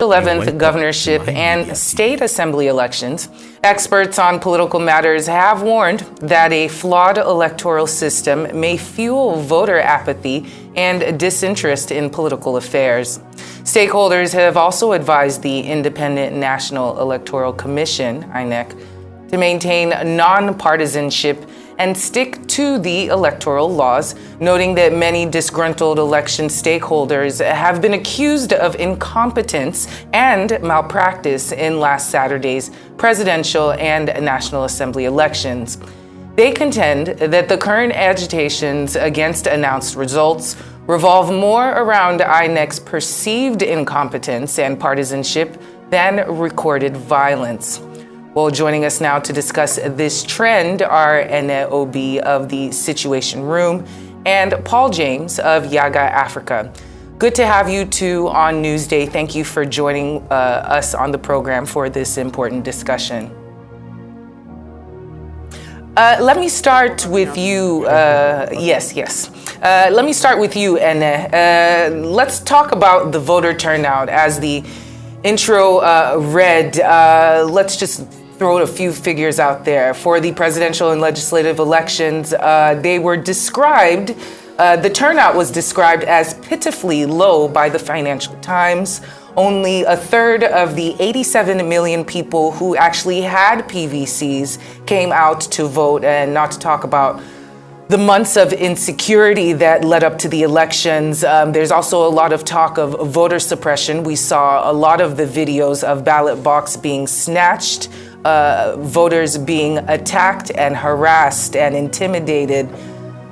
11th governorship and state assembly elections, experts on political matters have warned that a flawed electoral system may fuel voter apathy and disinterest in political affairs. Stakeholders have also advised the Independent National Electoral Commission, INEC, to maintain nonpartisanship and stick to the electoral laws, noting that many disgruntled election stakeholders have been accused of incompetence and malpractice in last Saturday's presidential and National Assembly elections. They contend that the current agitations against announced results revolve more around INEC's perceived incompetence and partisanship than recorded violence. Well, joining us now to discuss this trend are NOB of the Situation Room and Paul James of Yaga Africa. Good to have you two on Newsday. Thank you for joining us on the program for this important discussion. Let me start with you. Let me start with you, Ene. Let's talk about the voter turnout. As the intro read, let's just throw a few figures out there. For the presidential and legislative elections, they were described, the turnout was described as pitifully low by the Financial Times. Only a third of the 87 million people who actually had PVCs came out to vote, and not to talk about the months of insecurity that led up to the elections. There's also a lot of talk of voter suppression. We saw a lot of the videos of ballot box being snatched, voters being attacked and harassed and intimidated.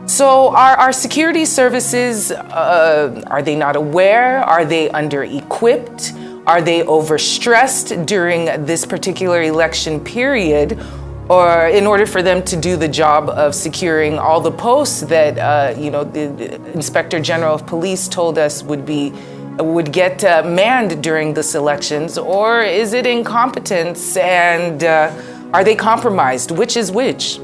So are security services, are they not aware? Are they under-equipped? Are they overstressed during this particular election period? Or in order for them to do the job of securing all the posts that, the Inspector General of Police told us would get manned during this elections? Or is it incompetence, and are they compromised? Which is which?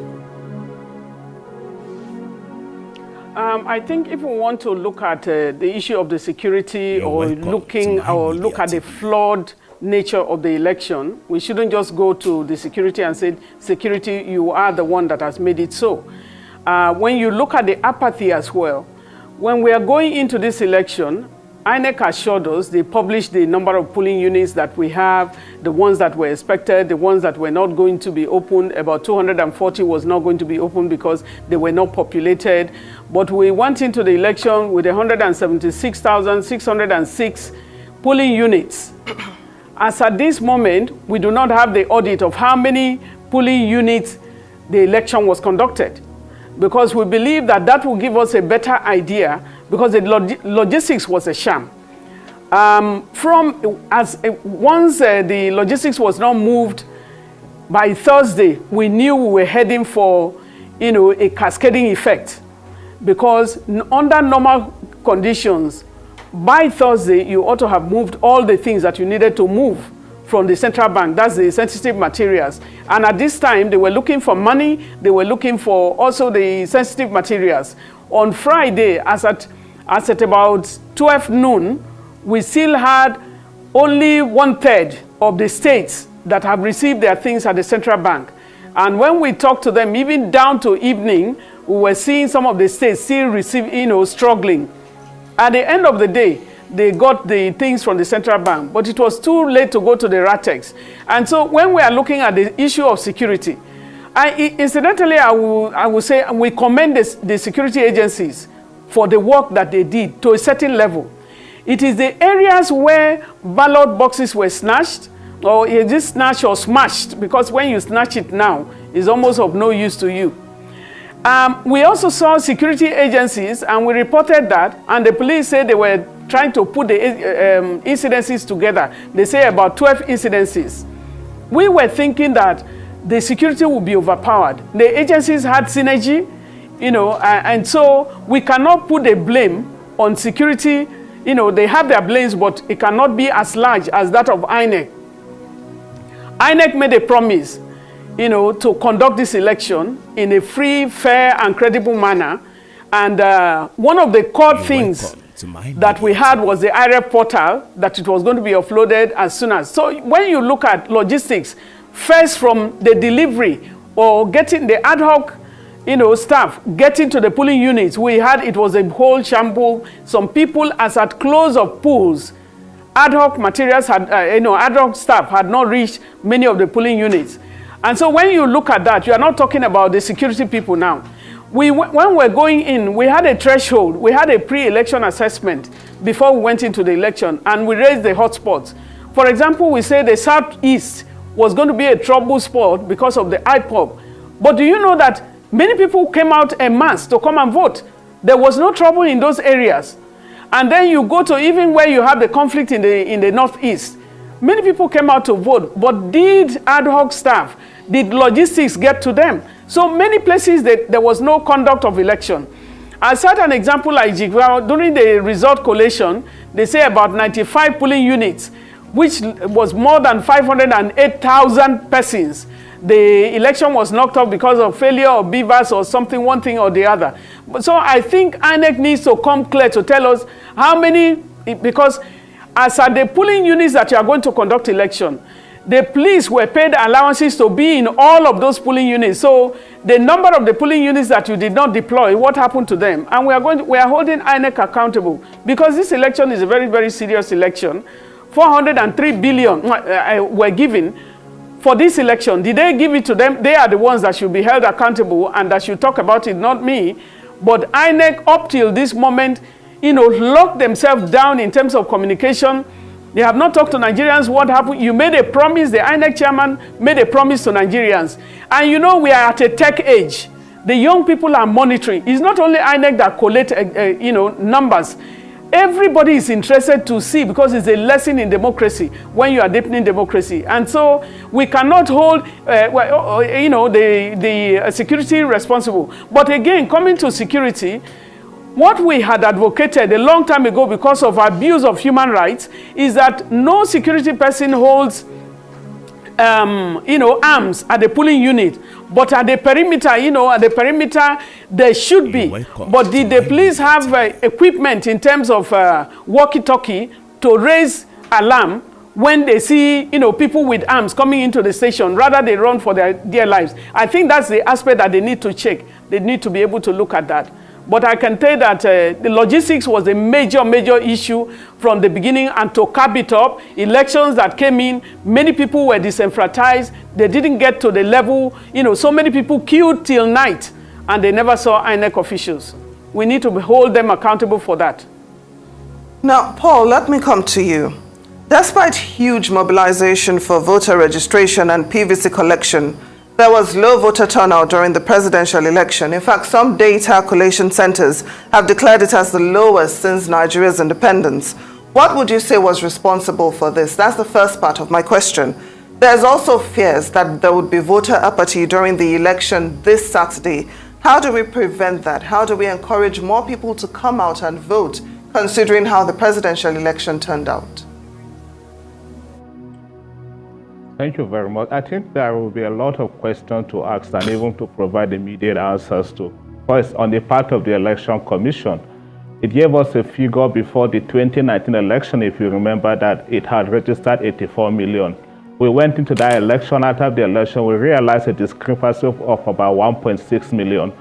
I think if we want to look at the issue of the security look at the flawed nature of the election, we shouldn't just go to the security and say, security, you are the one that has made it so. When you look at the apathy as well, when we are going into this election, INEC assured us, they published the number of polling units that we have, the ones that were expected, the ones that were not going to be opened. About 240 was not going to be opened because they were not populated. But we went into the election with 176,606 polling units. As at this moment, we do not have the audit of how many polling units the election was conducted, because we believe that that will give us a better idea, because the logistics was a sham. Once the logistics was not moved by Thursday, we knew we were heading for, a cascading effect, because under normal conditions, by Thursday, you ought to have moved all the things that you needed to move from the central bank. That's the sensitive materials. And at this time, they were looking for money. They were looking for also the sensitive materials. On Friday, as at about 12 noon, we still had only 1/3 of the states that have received their things at the central bank. And when we talked to them, even down to evening, we were seeing some of the states still struggling. At the end of the day, they got the things from the central bank, but it was too late to go to the RATEX. And so when we are looking at the issue of security, incidentally, I will say we commend the security agencies for the work that they did to a certain level. It is the areas where ballot boxes were snatched, or is it snatched or smashed, because when you snatch it now, it's almost of no use to you. We also saw security agencies, and we reported that, and the police said they were trying to put the incidences together. They say about 12 incidences. We were thinking that the security would be overpowered. The agencies had synergy, and so we cannot put the blame on security. They have their blames, but it cannot be as large as that of INEC. INEC made a promise to conduct this election in a free, fair, and credible manner. And one of the core things that we had was the IREP portal, that it was going to be offloaded as soon as. So when you look at logistics, first from the delivery or getting the ad hoc staff getting to the polling units, it was a whole shamble. Some people, as at close of polls, ad hoc materials had, ad hoc staff had not reached many of the polling units. And so when you look at that, you are not talking about the security people now. When we're going in, we had a threshold. We had a pre-election assessment before we went into the election, and we raised the hotspots. For example, we say the Southeast was going to be a trouble spot because of the IPOB. But do you know that many people came out en masse to come and vote? There was no trouble in those areas. And then you go to even where you have the conflict in the Northeast. Many people came out to vote, but did ad hoc staff, did logistics get to them? So many places there was no conduct of election. I cite an example like Jigwa. During the result collation, they say about 95 polling units, which was more than 508,000 persons. The election was knocked off because of failure of beavers or something, one thing or the other. So I think INEC needs to come clear to tell us how many, because as at the polling units that you are going to conduct election, the police were paid allowances to be in all of those polling units. So the number of the polling units that you did not deploy, what happened to them? And we are holding INEC accountable, because this election is a very, very serious election. 403 billion were given for this election. Did they give it to them? They are the ones that should be held accountable and that should talk about it, not me. But INEC, up till this moment, locked themselves down in terms of communication. They have not talked to Nigerians. What happened? You made a promise, the INEC chairman made a promise to Nigerians. And we are at a tech age. The young people are monitoring. It's not only INEC that collect, numbers. Everybody is interested to see, because it's a lesson in democracy when you are deepening democracy. And so we cannot hold, the security responsible. But again, coming to security, what we had advocated a long time ago because of abuse of human rights is that no security person holds, arms at the polling unit. But at the perimeter, there should be. But did the police have equipment in terms of walkie-talkie to raise alarm when they see, people with arms coming into the station, rather they run for their dear lives? I think that's the aspect that they need to check. They need to be able to look at that. But I can tell you that the logistics was a major, major issue from the beginning, and to cap it up, elections that came in, many people were disenfranchised. They didn't get to the level, so many people queued till night, and they never saw INEC officials. We need to hold them accountable for that. Now, Paul, let me come to you. Despite huge mobilization for voter registration and PVC collection, there was low voter turnout during the presidential election. In fact, some data collation centers have declared it as the lowest since Nigeria's independence. What would you say was responsible for this? That's the first part of my question. There's also fears that there would be voter apathy during the election this Saturday. How do we prevent that? How do we encourage more people to come out and vote, considering how the presidential election turned out? Thank you very much. I think there will be a lot of questions to ask and even to provide immediate answers to. First, on the part of the Election Commission, it gave us a figure before the 2019 election, if you remember, that it had registered 84 million. We went into that election. After the election, we realized a discrepancy of about 1.6 million.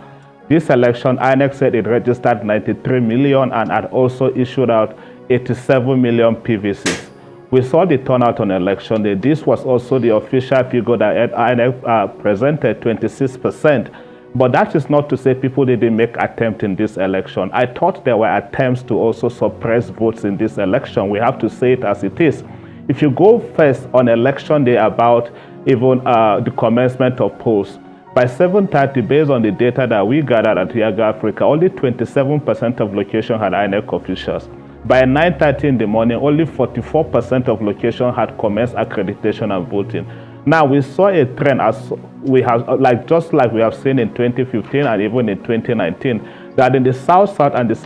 This election, INEC said it registered 93 million and had also issued out 87 million PVCs. We saw the turnout on election day. This was also the official figure that INEC presented, 26%. But that is not to say people didn't make attempts in this election. I thought there were attempts to also suppress votes in this election. We have to say it as it is. If you go first on election day about even the commencement of polls, by 7:30, based on the data that we gathered at Yaga Africa, only 27% of location had INEC officials. By 9:30 in the morning, only 44% of location had commenced accreditation and voting. Now, we saw a trend as we have, just like we have seen in 2015 and even in 2019, that in the South-South and the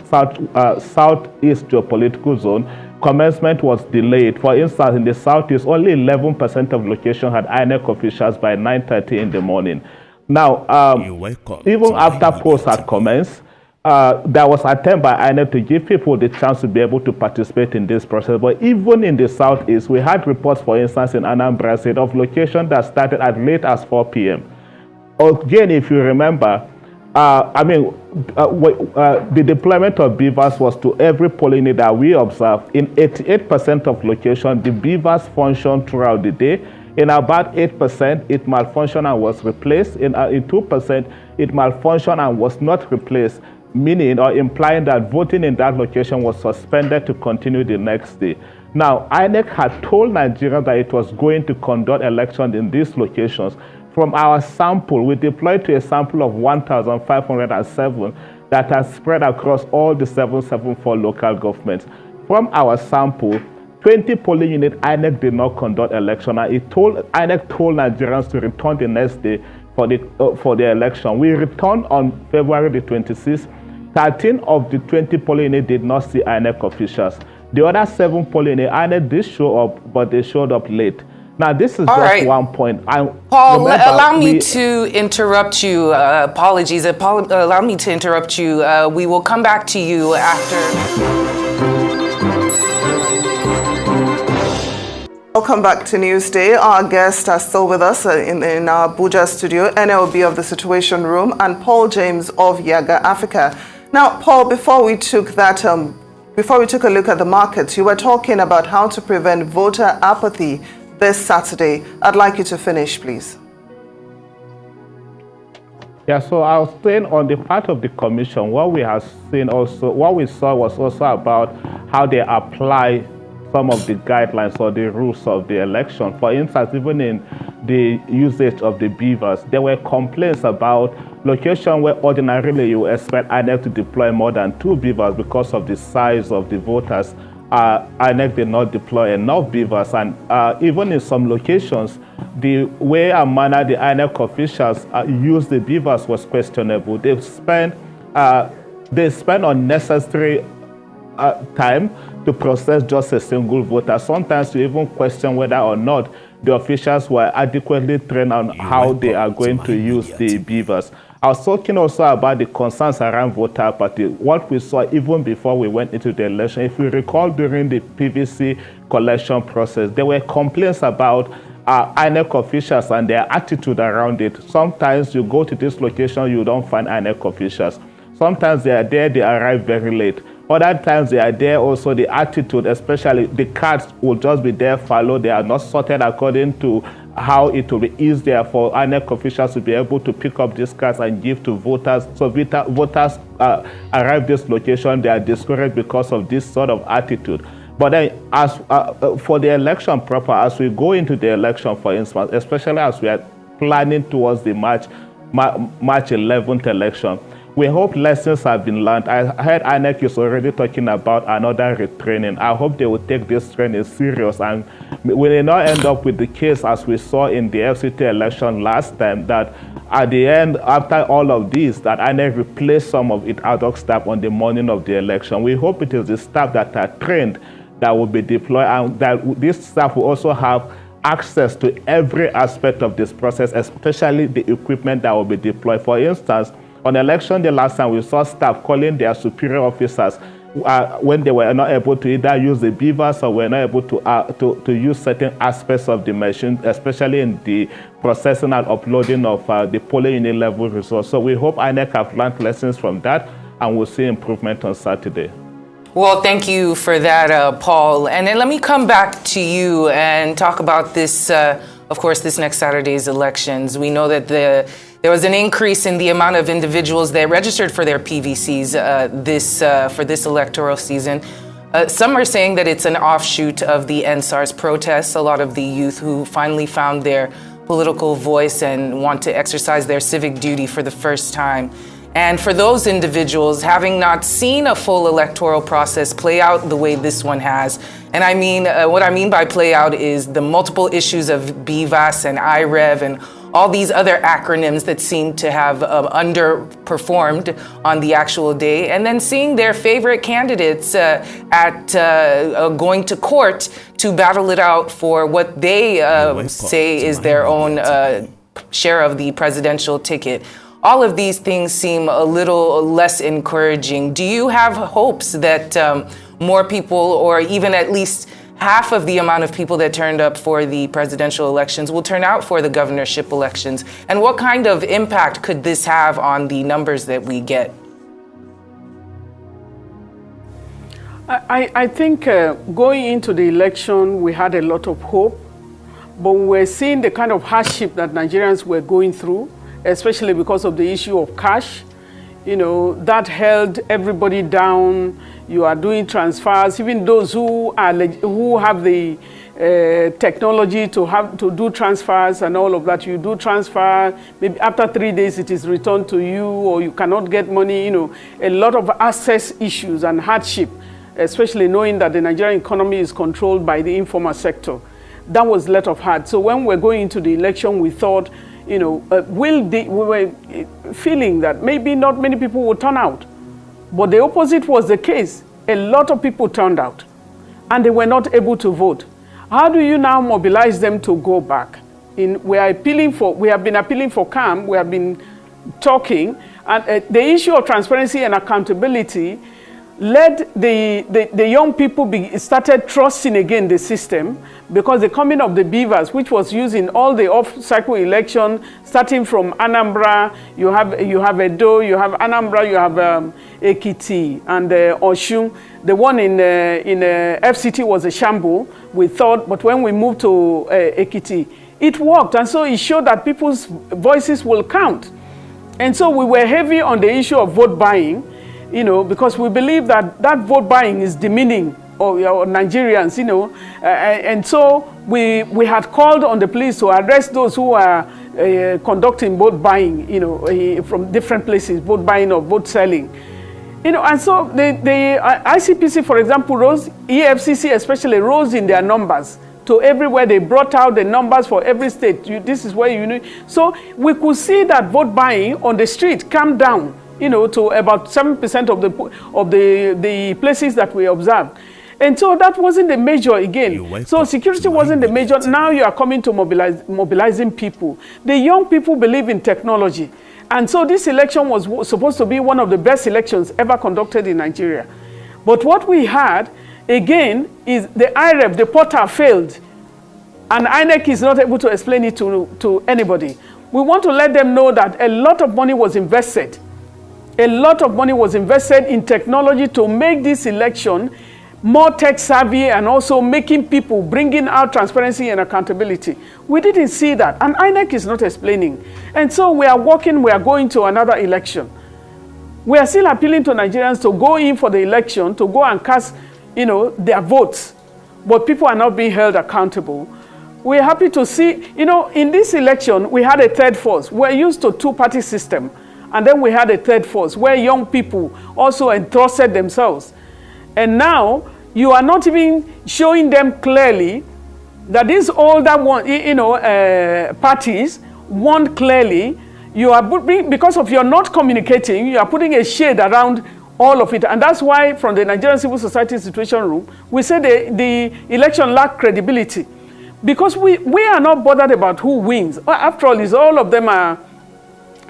Southeast geopolitical zone, commencement was delayed. For instance, in the Southeast, only 11% of location had INEC officials by 9:30 in the morning. Now, even after polls had commenced, there was an attempt by INEC to give people the chance to be able to participate in this process. But even in the southeast, we had reports, for instance, in Anambra State of locations that started as late as 4 p.m. Again, if you remember, the deployment of beavers was to every polling unit that we observed. In 88% of locations, the beavers functioned throughout the day. In about 8%, it malfunctioned and was replaced. In 2%, it malfunctioned and was not replaced, meaning or implying that voting in that location was suspended to continue the next day. Now, INEC had told Nigerians that it was going to conduct elections in these locations. From our sample, we deployed to a sample of 1,507 that has spread across all the 774 local governments. From our sample, 20 polling units, INEC did not conduct election, and INEC told Nigerians to return the next day for the election. We returned on February the 26th. 13 of the 20 polling units did not see INEC officials. The other 7 polling units, INEC did show up, but they showed up late. Now, this is just one point. Paul, allow me to interrupt you. Apologies. Allow me to interrupt you. We will come back to you after. Welcome back to Newsday. Our guests are still with us in our Abuja studio, NLB of the Situation Room, and Paul James of Yaga Africa. Now, Paul, before we took a look at the markets, you were talking about how to prevent voter apathy this Saturday. I'd like you to finish, please. Yeah, so I was saying on the part of the commission, what we saw was also about how they apply some of the guidelines or the rules of the election. For instance, even in the usage of the beavers, there were complaints about locations where ordinarily you expect INEC to deploy more than 2 beavers because of the size of the voters. INEC did not deploy enough beavers, and even in some locations, the way and manner the INEC officials used the beavers was questionable. They spent unnecessary time to process just a single voter. Sometimes you even question whether or not the officials were adequately trained on how they are going to use the beavers. I was talking also about the concerns around voter apathy. What we saw even before we went into the election, if you recall during the PVC collection process, there were complaints about INEC officials and their attitude around it. Sometimes you go to this location, you don't find INEC officials. Sometimes they are there, they arrive very late. Other times they are there also, the attitude, especially the cards will just be there, followed. They are not sorted according to how it will be easier for INEC officials to be able to pick up these cards and give to voters. So voters arrive this location, they are discouraged because of this sort of attitude. But then as for the election proper, as we go into the election, for instance, especially as we are planning towards the March 11th election, we hope lessons have been learned. I heard INEC is already talking about another retraining. I hope they will take this training serious and we will not end up with the case as we saw in the FCT election last time, that at the end, after all of this, that INEC replaced some of its ad hoc staff on the morning of the election. We hope it is the staff that are trained that will be deployed, and that this staff will also have access to every aspect of this process, especially the equipment that will be deployed. For instance, on election day last time, we saw staff calling their superior officers when they were not able to either use the beavers or were not able to use certain aspects of the machine, especially in the processing and uploading of the polling unit level results. So we hope INEC have learned lessons from that and we'll see improvement on Saturday. Well, thank you for that, Paul. And then let me come back to you and talk about this, of course, this next Saturday's elections. We know that there was an increase in the amount of individuals that registered for their PVCs for this electoral season. Some are saying that it's an offshoot of the NSARS protests. A lot of the youth who finally found their political voice and want to exercise their civic duty for the first time. And for those individuals, having not seen a full electoral process play out the way this one has, and I mean, what I mean by play out is the multiple issues of BVAS and IREV and all these other acronyms that seem to have underperformed on the actual day, and then seeing their favorite candidates going to court to battle it out for what they say is their own share of the presidential ticket. all of these things seem a little less encouraging. Do you have hopes that more people, or even at least half of the amount of people that turned up for the presidential elections, will turn out for the governorship elections? And what kind of impact could this have on the numbers that we get? I think going into the election, we had a lot of hope, but we're seeing the kind of hardship that Nigerians were going through, especially because of the issue of cash. You know, that held everybody down. You are doing transfers, even those who have the technology to do transfers and all of that. You do transfer, maybe after 3 days it is returned to you, or you cannot get money. You know, a lot of access issues and hardship, especially knowing that the Nigerian economy is controlled by the informal sector. That was a lot of hard. So when we're going into the election, we thought, you know, we were feeling that maybe not many people would turn out. But the opposite was the case. A lot of people turned out, and they were not able to vote. How do you now mobilize them to go back? We have been appealing for calm, we have been talking, and the issue of transparency and accountability led the young people started trusting again the system, because the coming of the beavers, which was used in all the off-cycle election, starting from Anambra, you have Edo, you have Anambra, you have Ekiti and Oshun. The one in FCT was a shamble, we thought, but when we moved to Ekiti, it worked, and so it showed that people's voices will count. And so we were heavy on the issue of vote buying, you know, because we believe that that vote buying is demeaning of Nigerians, you know, and so we had called on the police to arrest those who are conducting vote buying, you know, from different places, vote buying or vote selling, you know, and so the ICPC, for example, rose, EFCC especially rose in their numbers to everywhere. They brought out the numbers for every state. This is where you know, so we could see that vote buying on the street come down, you know, to about 7% of the places that we observed. And so that wasn't the measure again. So security wasn't the measure. Now you are coming to mobilizing people. The young people believe in technology. And so this election was supposed to be one of the best elections ever conducted in Nigeria. But what we had, again, is the IREF, the portal failed. And INEC is not able to explain it to anybody. We want to let them know that a lot of money was invested. A lot of money was invested in technology to make this election more tech savvy, and also making people, bringing out transparency and accountability. We didn't see that, and INEC is not explaining. And so we are going to another election. We are still appealing to Nigerians to go in for the election, to go and cast, you know, their votes, but people are not being held accountable. We're happy to see, you know, in this election, we had a third force. We're used to two-party system, and then we had a third force where young people also entrusted themselves. And now you are not even showing them clearly that these older parties want clearly. You are because of your not communicating, you are putting a shade around all of it. And that's why from the Nigerian Civil Society Situation Room, we say the election lacked credibility. Because we are not bothered about who wins. After all, all of them are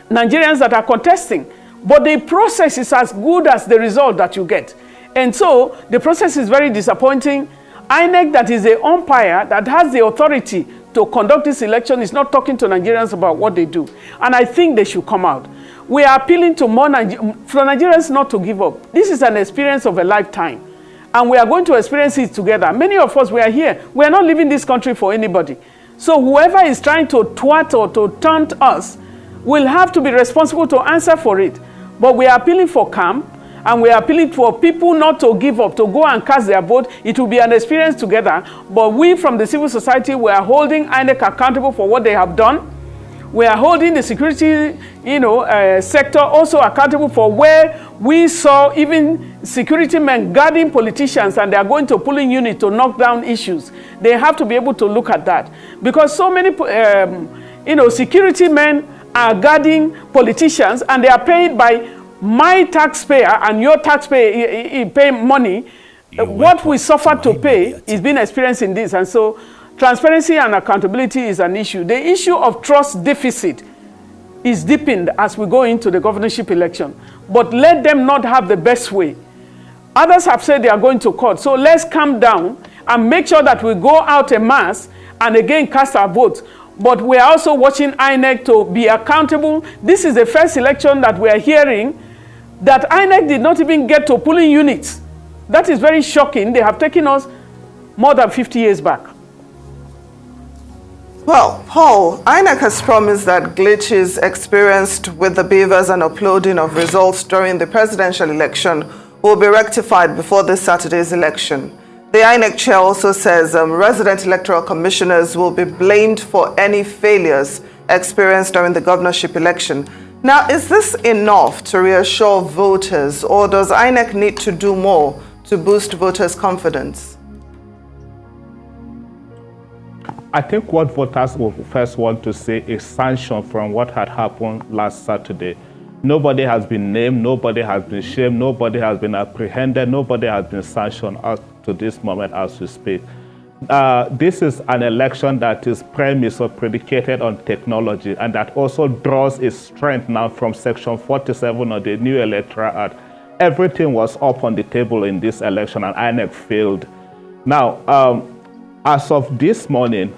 Nigerians that are contesting. But the process is as good as the result that you get. And so the process is very disappointing. INEC, that is the umpire that has the authority to conduct this election, is not talking to Nigerians about what they do. And I think they should come out. We are appealing to for Nigerians not to give up. This is an experience of a lifetime. And we are going to experience it together. Many of us, we are here. We are not leaving this country for anybody. So whoever is trying to twat or to taunt us will have to be responsible to answer for it. But we are appealing for calm. And we are appealing for people not to give up, to go and cast their vote. It will be an experience together. But we from the civil society, we are holding INEC accountable for what they have done. We are holding the security, sector also accountable for where we saw even security men guarding politicians, and they are going to pulling unit to knock down issues. They have to be able to look at that, because so many, security men are guarding politicians, and they are paid by my taxpayer and your taxpayer pay money. What we suffer to pay is being experienced in this. And so transparency and accountability is an issue. The issue of trust deficit is deepened as we go into the governorship election. But let them not have the best way. Others have said they are going to court. So let's calm down and make sure that we go out en masse and again cast our votes. But we are also watching INEC to be accountable. This is the first election that we are hearing that INEC did not even get to polling units. That is very shocking. They have taken us more than 50 years back. Well, Paul, INEC has promised that glitches experienced with the beavers and uploading of results during the presidential election will be rectified before this Saturday's election. The INEC chair also says resident electoral commissioners will be blamed for any failures experienced during the governorship election. Now, is this enough to reassure voters, or does INEC need to do more to boost voters' confidence? I think what voters will first want to see is sanction from what had happened last Saturday. Nobody has been named, nobody has been shamed, nobody has been apprehended, nobody has been sanctioned up to this moment as we speak. This is an election that is premised or predicated on technology, and that also draws its strength now from Section 47 of the new Electoral Act. Everything was up on the table in this election, and INEC failed. Now, as of this morning,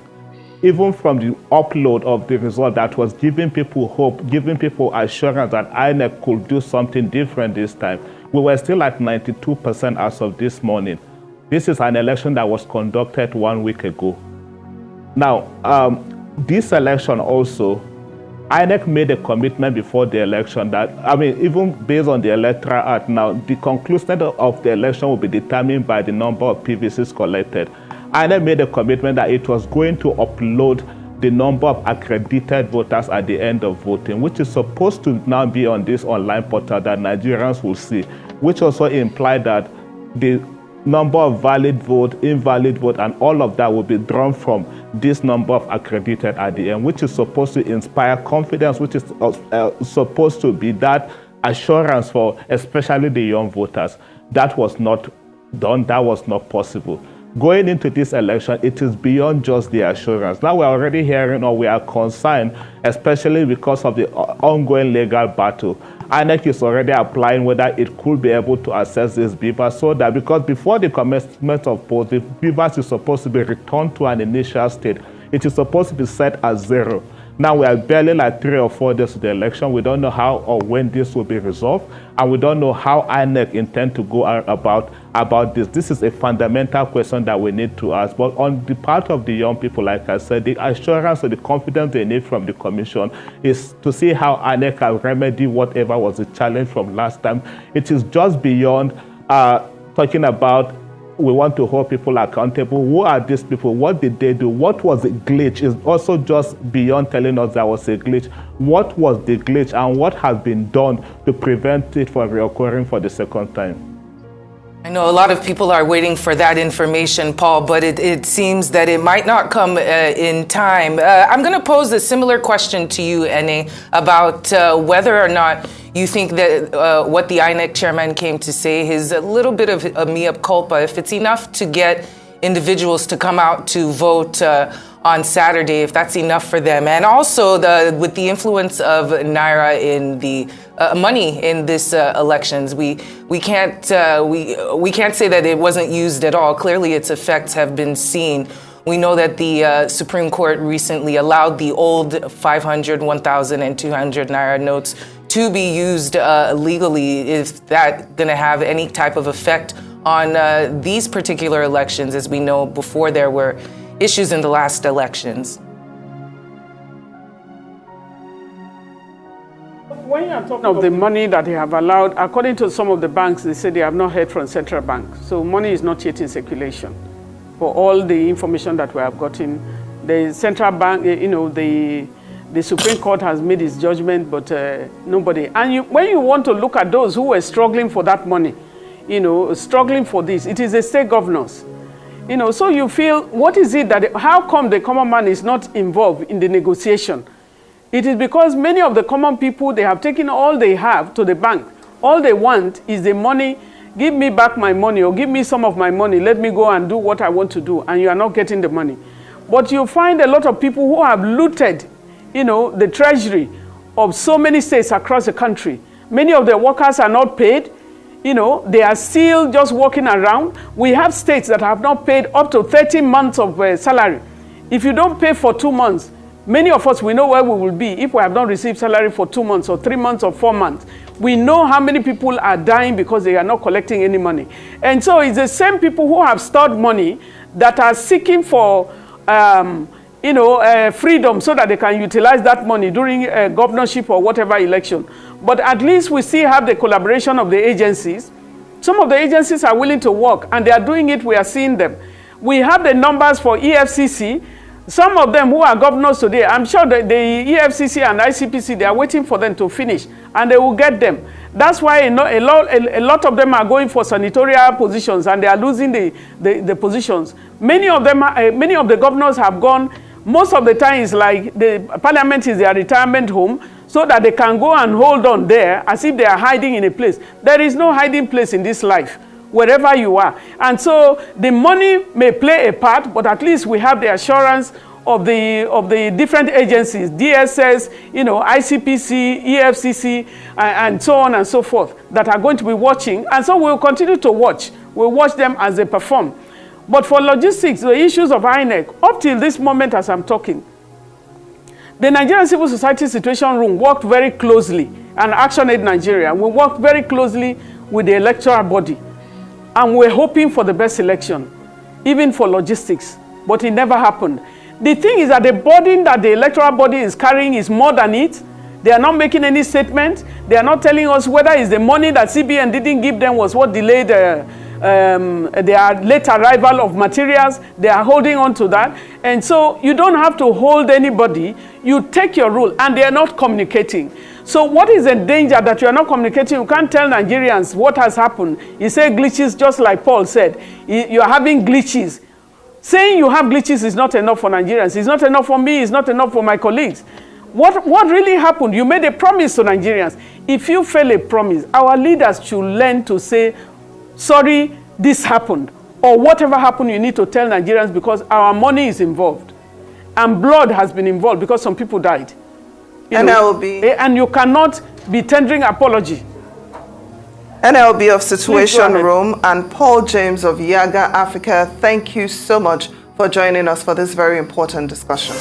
even from the upload of the result that was giving people hope, giving people assurance that INEC could do something different this time, we were still at 92% as of this morning. This is an election that was conducted 1 week ago. Now, this election also, INEC made a commitment before the election that, even based on the Electoral Act now, the conclusion of the election will be determined by the number of PVCs collected. INEC made a commitment that it was going to upload the number of accredited voters at the end of voting, which is supposed to now be on this online portal that Nigerians will see, which also implied that the number of valid vote, invalid vote, and all of that will be drawn from this number of accredited at the end, which is supposed to inspire confidence, which is supposed to be that assurance for especially the young voters. That was not done. That was not possible. Going into this election, it is beyond just the assurance. Now we're already hearing, or we are concerned, especially because of the ongoing legal battle. INEC is already applying whether it could be able to assess these beavers, so that because before the commencement of polls, the beavers is supposed to be returned to an initial state. It is supposed to be set at 0. Now we are barely like 3 or 4 days to the election. We don't know how or when this will be resolved, and we don't know how INEC intend to go about this. This is a fundamental question that we need to ask. But on the part of the young people, like I said, the assurance or the confidence they need from the commission is to see how INEC can remedy whatever was the challenge from last time. It is just beyond talking about we want to hold people accountable. Who are these people? What did they do? What was the glitch? Is also just beyond telling us there was a glitch. What was the glitch, and what has been done to prevent it from reoccurring for the second time? I know a lot of people are waiting for that information, Paul, but it seems that it might not come in time. I'm going to pose a similar question to you, Ene, about whether or not you think that what the INEC chairman came to say is a little bit of a mea culpa, if it's enough to get individuals to come out to vote on Saturday, if that's enough for them. And also with the influence of Naira in the money in this elections, we can't say that it wasn't used at all. Clearly its effects have been seen. We know that the Supreme Court recently allowed the old 500, 1,000, and 200 Naira notes to be used legally. Is that going to have any type of effect on these particular elections, as we know before there were issues in the last elections? When you are talking of the money that they have allowed, according to some of the banks, they say they have not heard from central bank. So money is not yet in circulation. For all the information that we have gotten, the central bank, the Supreme Court has made its judgment, but nobody. And when you want to look at those who were struggling for that money, struggling for this, it is the state governors. So you feel, what is it that, how come the common man is not involved in the negotiation? It is because many of the common people, they have taken all they have to the bank. All they want is the money. Give me back my money, or give me some of my money. Let me go and do what I want to do. And you are not getting the money. But you find a lot of people who have looted, the treasury of so many states across the country. Many of the workers are not paid. You know, they are still just walking around. We have states that have not paid up to 30 months of salary. If you don't pay for 2 months, many of us, we know where we will be if we have not received salary for 2 months or 3 months or 4 months. We know how many people are dying because they are not collecting any money. And so it's the same people who have stored money that are seeking for freedom so that they can utilize that money during a governorship or whatever election. But at least we still have the collaboration of the agencies. Some of the agencies are willing to work, and they are doing it. We are seeing them. We have the numbers for EFCC. Some of them who are governors today, I'm sure that the EFCC and ICPC, they are waiting for them to finish, and they will get them. That's why a lot of them are going for senatorial positions, and they are losing the positions. Many of the governors have gone. Most of the time, it's like the parliament is their retirement home, so that they can go and hold on there as if they are hiding in a place. There is no hiding place in this life, wherever you are. And so the money may play a part, but at least we have the assurance of the different agencies, DSS, ICPC, EFCC, and so on and so forth, that are going to be watching. And so we'll continue to watch. We'll watch them as they perform. But for logistics, the issues of INEC, up till this moment as I'm talking, the Nigerian Civil Society Situation Room worked very closely, and ActionAid Nigeria, we worked very closely with the electoral body. And we're hoping for the best election, even for logistics, but it never happened. The thing is that the burden that the electoral body is carrying is more than it. They are not making any statement. They are not telling us whether it's the money that CBN didn't give them was what delayed their late arrival of materials. They are holding on to that. And so you don't have to hold anybody. You take your rule, and they are not communicating. So what is the danger that you are not communicating? You can't tell Nigerians what has happened. You say glitches, just like Paul said. You are having glitches. Saying you have glitches is not enough for Nigerians. It's not enough for me. It's not enough for my colleagues. What really happened? You made a promise to Nigerians. If you fail a promise, our leaders should learn to say, sorry, this happened. Or whatever happened, you need to tell Nigerians, because our money is involved. And blood has been involved because some people died. And you cannot be tendering apology. NLB of Situation Room and Paul James of Yaga Africa, thank you so much for joining us for this very important discussion.